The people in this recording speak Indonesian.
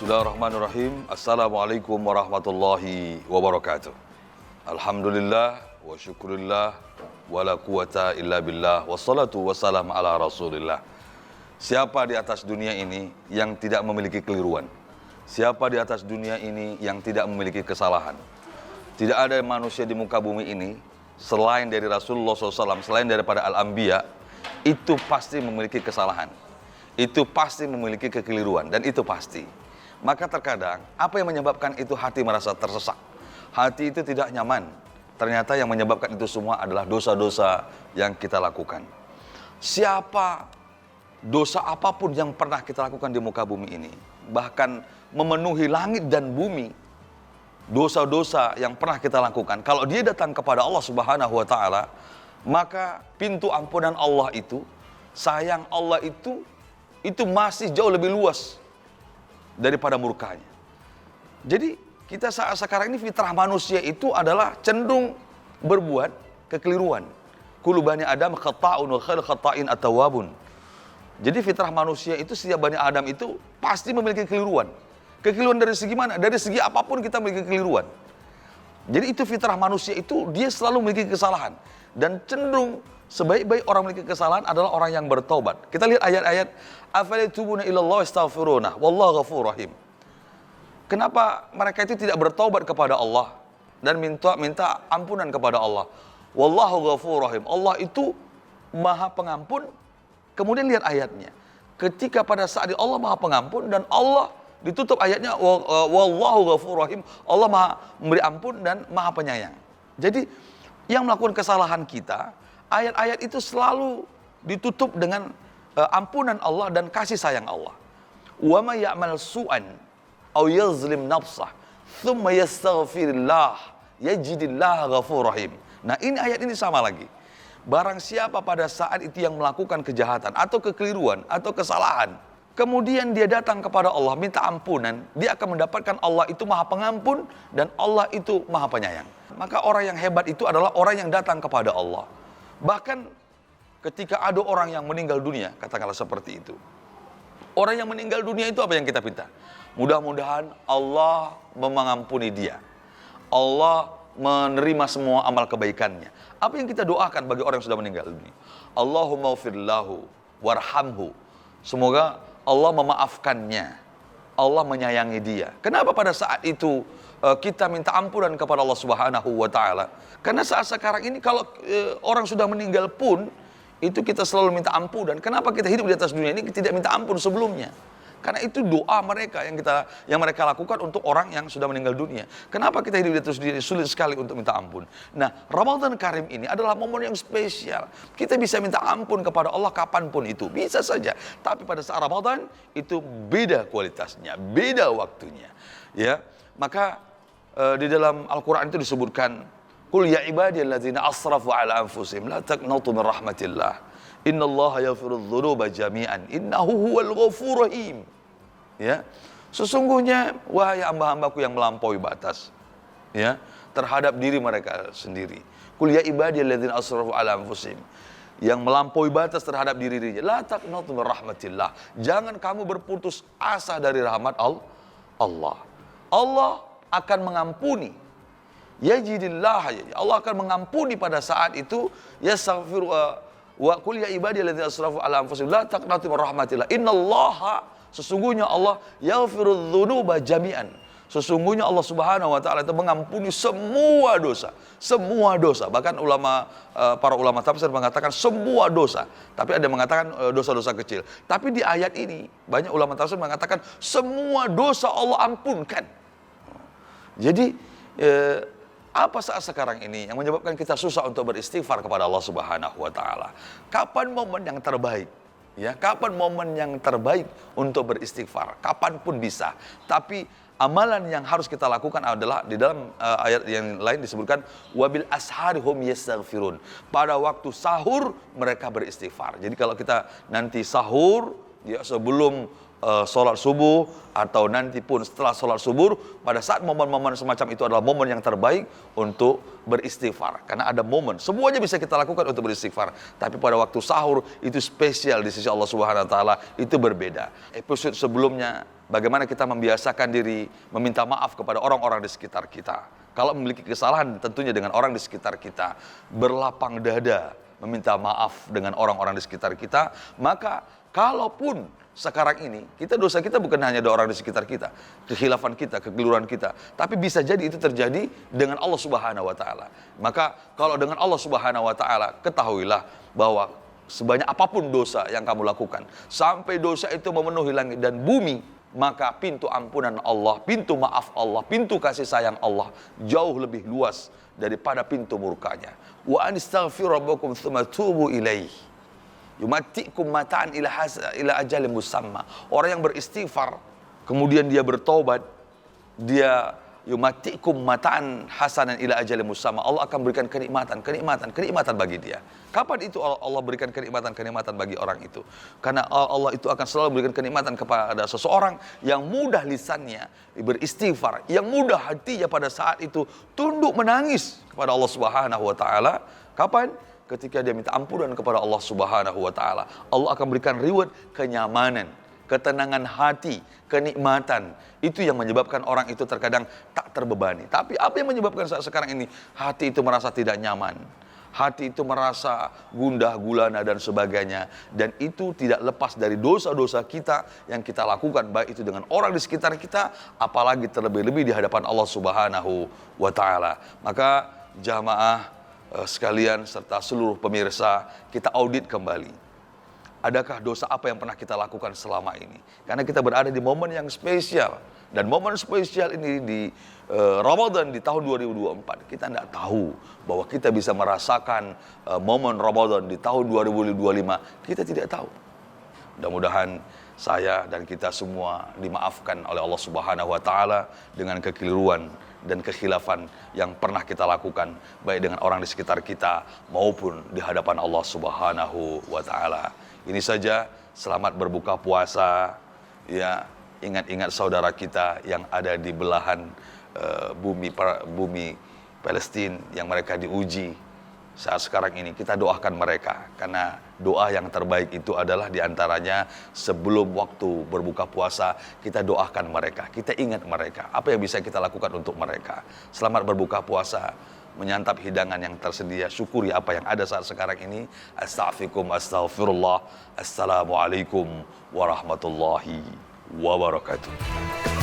Bismillahirrahmanirrahim. Assalamualaikum warahmatullahi wabarakatuh. Alhamdulillah wa syukurillah wa la quwata illa billah wassalatu wassalam ala rasulillah. Siapa di atas dunia ini yang tidak memiliki keliruan? Siapa di atas dunia ini yang tidak memiliki kesalahan? Tidak ada manusia di muka bumi ini selain dari Rasulullah SAW, selain daripada Al-Anbiya, itu pasti memiliki kesalahan. Itu pasti memiliki kekeliruan, dan itu pasti. Maka terkadang, apa yang menyebabkan itu hati merasa tersesak? Hati itu tidak nyaman. Ternyata yang menyebabkan itu semua adalah dosa-dosa yang kita lakukan. Siapa dosa apapun yang pernah kita lakukan di muka bumi ini, bahkan memenuhi langit dan bumi, dosa-dosa yang pernah kita lakukan, kalau dia datang kepada Allah Subhanahu wa Ta'ala, maka pintu ampunan Allah itu, sayang Allah itu masih jauh lebih luas daripada murkanya. Jadi kita saat sekarang ini fitrah manusia itu adalah cenderung berbuat kekeliruan. Kullu bani Adam khata'un wa khairul khata'in at-tawwabun. Jadi fitrah manusia itu, setiap bani Adam itu pasti memiliki kekeliruan. Kekeliruan dari segi mana? Dari segi apapun kita memiliki kekeliruan. Jadi itu fitrah manusia itu, dia selalu memiliki kesalahan. Dan cenderung sebaik-baik orang memiliki kesalahan adalah orang yang bertaubat. Kita lihat ayat-ayat, afalitubuna ilallah astaghfiruna wallahu ghafurur rahim. Kenapa mereka itu tidak bertaubat kepada Allah dan minta ampunan kepada Allah? Wallahu ghafurur rahim. Allah itu Maha Pengampun. Kemudian lihat ayatnya. Ketika pada saat Allah Maha Pengampun dan Allah ditutup ayatnya wallahu ghafurur rahim. Allah Maha memberi ampun dan Maha Penyayang. Jadi yang melakukan kesalahan kita, ayat-ayat itu selalu ditutup dengan ampunan Allah dan kasih sayang Allah. Wa may ya'mal su'an aw yazlim nafsah thumma yastaghfirillah yajidillaha ghafurur rahim. Nah, ini ayat ini sama lagi. Barang siapa pada saat itu yang melakukan kejahatan atau kekeliruan atau kesalahan, kemudian dia datang kepada Allah minta ampunan, dia akan mendapatkan Allah itu Maha Pengampun dan Allah itu Maha Penyayang. Maka orang yang hebat itu adalah orang yang datang kepada Allah. Bahkan ketika ada orang yang meninggal dunia, katakanlah seperti itu. Orang yang meninggal dunia itu apa yang kita minta? Mudah-mudahan Allah mengampuni dia. Allah menerima semua amal kebaikannya. Apa yang kita doakan bagi orang yang sudah meninggal dunia? Allahumma ufirlahu warhamhu. Semoga Allah memaafkannya. Allah menyayangi dia. Kenapa pada saat itu kita minta ampunan kepada Allah Subhanahu wa Ta'ala? Karena saat sekarang ini kalau orang sudah meninggal pun itu kita selalu minta ampunan. Kenapa kita hidup di atas dunia ini tidak minta ampun sebelumnya? Karena itu doa mereka yang mereka lakukan untuk orang yang sudah meninggal dunia. Kenapa kita hidup di atas dunia ini sulit sekali untuk minta ampun? Nah, Ramadan Karim ini adalah momen yang spesial. Kita bisa minta ampun kepada Allah kapanpun itu, bisa saja. Tapi pada saat Ramadan itu beda kualitasnya, beda waktunya. Ya, maka di dalam Al-Quran itu disebutkan, Qul ya ibadiyalladzina asrafu ala anfusihim la taqnatu min rahmatillah. Innallaha yaghfirudz dzunuba jami'an innahu huwal ghafurur rahim. Ya. Sesungguhnya wahai hamba-hambaku yang melampaui batas, ya, terhadap diri mereka sendiri. Qul ya ibadiyalladzina asrafu ala anfusihim. Yang melampaui batas terhadap dirinya, la taqnatu min rahmatillah. Jangan kamu berputus asa dari rahmat Allah. Allah akan mengampuni. Yajidillah, Allah akan mengampuni pada saat itu. Yastaghfiru wa qul ya ibadiyalladzina asrafu ala anfusihim la taqnatu min rahmatillah. Innallaha, sesungguhnya Allah yaghfirudz dzunuba jami'an. Sesungguhnya Allah Subhanahu wa Ta'ala itu mengampuni semua dosa. Semua dosa. Bahkan para ulama tafsir mengatakan semua dosa. Tapi ada yang mengatakan dosa-dosa kecil. Tapi di ayat ini banyak ulama tafsir mengatakan semua dosa Allah ampunkan. Jadi apa saat sekarang ini yang menyebabkan kita susah untuk beristighfar kepada Allah Subhanahu wa Ta'ala? Kapan momen yang terbaik? Ya, kapan momen yang terbaik untuk beristighfar? Kapanpun bisa. Tapi amalan yang harus kita lakukan adalah di dalam ayat yang lain disebutkan wabil ashari hum yastaghfirun. Pada waktu sahur mereka beristighfar. Jadi kalau kita nanti sahur, ya, sebelum sholat subuh atau nanti pun setelah sholat subuh, pada saat momen-momen semacam itu adalah momen yang terbaik untuk beristighfar. Karena ada momen, semuanya bisa kita lakukan untuk beristighfar. Tapi pada waktu sahur itu spesial di sisi Allah Subhanahu Wa Taala, itu berbeda. Episode sebelumnya, bagaimana kita membiasakan diri meminta maaf kepada orang-orang di sekitar kita. Kalau memiliki kesalahan tentunya dengan orang di sekitar kita, berlapang dada meminta maaf dengan orang-orang di sekitar kita, maka kalaupun sekarang ini dosa kita bukan hanya ada orang di sekitar kita, kekhilafan kita, kekeliruan kita, tapi bisa jadi itu terjadi dengan Allah Subhanahu Wa Taala. Maka kalau dengan Allah Subhanahu Wa Taala, ketahuilah bahwa sebanyak apapun dosa yang kamu lakukan, sampai dosa itu memenuhi langit dan bumi, maka pintu ampunan Allah, pintu maaf Allah, pintu kasih sayang Allah jauh lebih luas daripada pintu murkanya. Wa anistaghfiru rabbakum tsumma tubu ilaihi yumatikum mata'an ila ajalin musamma. Orang yang beristighfar kemudian dia bertobat, dia yumatikum mata'an hasanan ila ajalin musamma, Allah akan berikan kenikmatan bagi dia. Kapan itu Allah berikan kenikmatan bagi orang itu? Karena Allah itu akan selalu berikan kenikmatan kepada seseorang yang mudah lisannya beristighfar, yang mudah hatinya pada saat itu tunduk menangis kepada Allah Subhanahu Wa Taala. Kapan? Ketika dia minta ampunan kepada Allah Subhanahu Wa Taala, Allah akan berikan reward, kenyamanan, ketenangan hati, kenikmatan. Itu yang menyebabkan orang itu terkadang tak terbebani. Tapi apa yang menyebabkan saat sekarang ini hati itu merasa tidak nyaman, hati itu merasa gundah gulana dan sebagainya, dan itu tidak lepas dari dosa-dosa kita yang kita lakukan, baik itu dengan orang di sekitar kita, apalagi terlebih-lebih di hadapan Allah Subhanahu Wa Taala. Maka jamaah sekalian serta seluruh pemirsa, kita audit kembali. Adakah dosa apa yang pernah kita lakukan selama ini? Karena kita berada di momen yang spesial. Dan momen spesial ini di Ramadan di tahun 2024. Kita tidak tahu bahwa kita bisa merasakan momen Ramadan di tahun 2025. Kita tidak tahu. Mudah-mudahan saya dan kita semua dimaafkan oleh Allah Subhanahu Wa Taala dengan kekeliruan dan kekhilafan yang pernah kita lakukan, baik dengan orang di sekitar kita maupun di hadapan Allah Subhanahu Wa Taala. Ini saja, selamat berbuka puasa. Ya, ingat-ingat saudara kita yang ada di belahan bumi Palestina yang mereka diuji saat sekarang ini. Kita doakan mereka, karena doa yang terbaik itu adalah diantaranya sebelum waktu berbuka puasa, kita doakan mereka, kita ingat mereka, apa yang bisa kita lakukan untuk mereka. Selamat berbuka puasa, menyantap hidangan yang tersedia, syukuri apa yang ada saat sekarang ini. Astaghfirullah. Assalamualaikum warahmatullahi wabarakatuh.